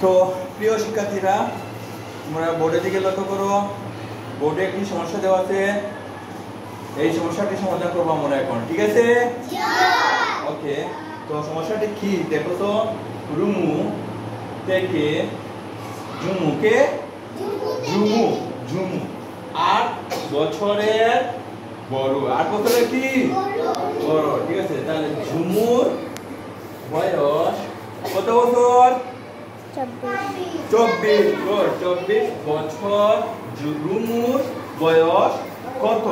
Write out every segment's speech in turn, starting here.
তো প্রিয় শিক্ষার্থীরা, তোমরা বোর্ডের দিকে লক্ষ্য করো। বোর্ডে একটি সমস্যা দেওয়া আছে, এই সমস্যাটি সমাধান করবো আমরা এখন, ঠিক আছে? ওকে, তো সমস্যাটি কি দেখো তো। রুমু থেকে ঝুমুকে ঝুমু 8 বছরের বড়। 8 বছরের কি বড়, ঠিক আছে? তাহলে ঝুমুর বয়স কত বছর? 24 বছর। রুমুর বয়স কত?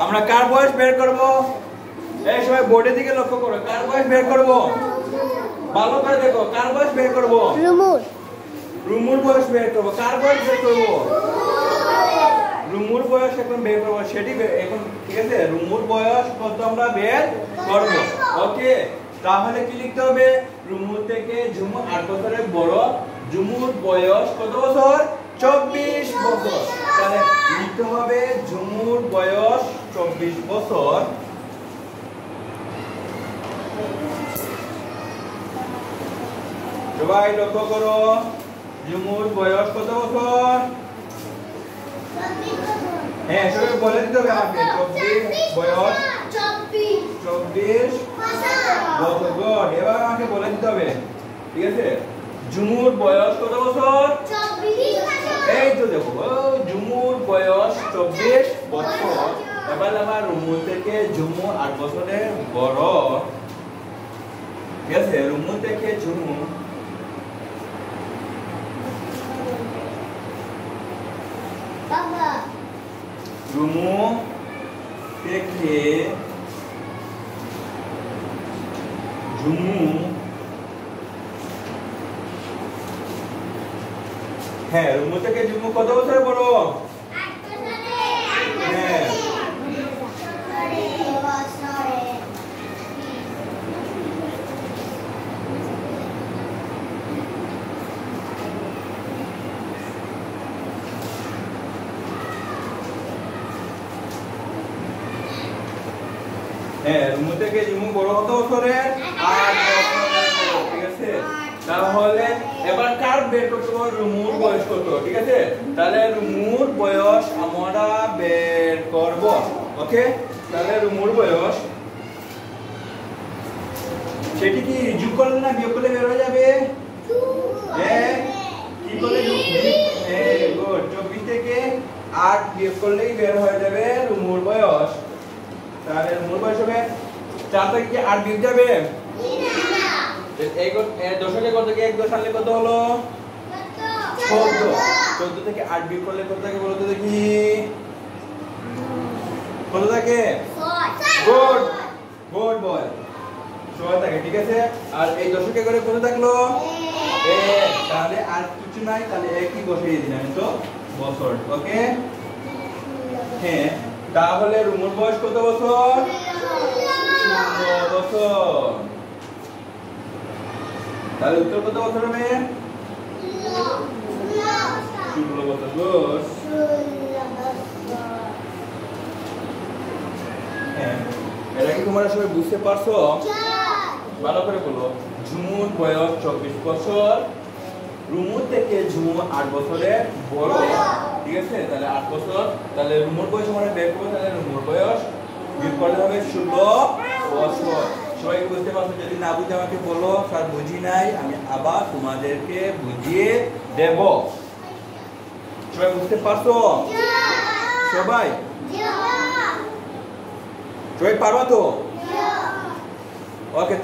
আমরা কার বয়স বের করব? এই সবাই বোর্ডের দিকে লক্ষ্য করো। কার বয়স বের করব? ভালো করে দেখো, কার বয়স বের করব? রুমুর বয়স বের করব। কার বয়স বের করব? রুমুর বয়স এখন বের করব, সেটি এখন, ঠিক আছে? রুমুর বয়স কত আমরা বের করব। ওকে, তাহলে কি লিখতে হবে? রুমু থেকে ঝুমু 8 বছরের বড়। ঝুমুর বয়স কত বছর? 24 বছর। তাহলে লিখতে হবে ঝুমুর বয়স 24 বছর। সবাই লক্ষ্য করো, ঝুমুর বয়স কত বছর? হ্যাঁ, সবাই বলে দিতে হবে আমাকে। 24 বয়স 24 বছর। গুড, এবার আমাকে বলে দিতে হবে, ঠিক আছে? ঝুমুর বয়স কত বছর? 24। এই তো দেখো, ঝুমুর বয়স 24 বছর। এবার আমার রুমু থেকে ঝুমু 8 বছরের বড়, ঠিক আছে? রুমু থেকে ঝুমু রুমু থেকে ঝুমু, হ্যাঁ, রুমু থেকে ঝুমু কত বছর বড়? 8 বছরের। হ্যাঁ, হ্যাঁ, রুমু থেকে ঝুমু বড় কত বছরের? 8 বছরের বড়, ঠিক আছে? তাহলে এবার কার বের করতে হবে? রুমুর বয়স কত, ঠিক আছে? তাহলে রুমুর বয়স আমরা বের করব। ওকে, তাহলে রুমুর বয়স, সেটি কি যোগ করলে না বিয়োগ করলে বের হয়ে যাবে? হ্যাঁ, কি করলে? হ্যাঁ, গুড। 24 থেকে 8 বিয়োগ করলেই বের হয়ে যাবে রুমুর বয়স। তাহলে রুমুর বয়স হবে 4 থেকে 8 বিয়োগ যাবে না। এই দশকে কত থেকে 1 দশালে কত হলো? 14। 14 থেকে 8 বিয়োগ করলে কত থাকে বলো তো দেখি? কত থাকে? 6। গুড, গুড বয়, 6 থাকে, ঠিক আছে? আর এই দশকে করে কত থাকলো? 1। তাহলে আর কিছু নাই, তাহলে একই বসিয়ে দিলাম তো বছর। ওকে, হ্যাঁ, তাহলে রুমুর বয়স কত বছর? 16 বছর। তাহলে উত্তর কত বছর হবে? 16 বছর। গুড, হ্যাঁ, এটা কি তোমরা সবাই বুঝতে পারছো? ভালো করে বলো। ঝুমুর বয়স 24 বছর। রুমু থেকে ঝুমু 8 বছরের বড়, ঠিক আছে? তাহলে 8 বছর। তাহলে রুমুর বয়স আমরা বের করব। তাহলে রুমুর বয়স বিয়োগ করলে হবে 16 বছর। সবাই বুঝতে পারছো? যদি না বুঝে আমাকে বলো, স্যার বুঝি নাই, আমি আবার তোমাদেরকে বুঝিয়ে দেব। সবাই বুঝতে পারছো? সবাই সবাই পারবা তো? ওকে।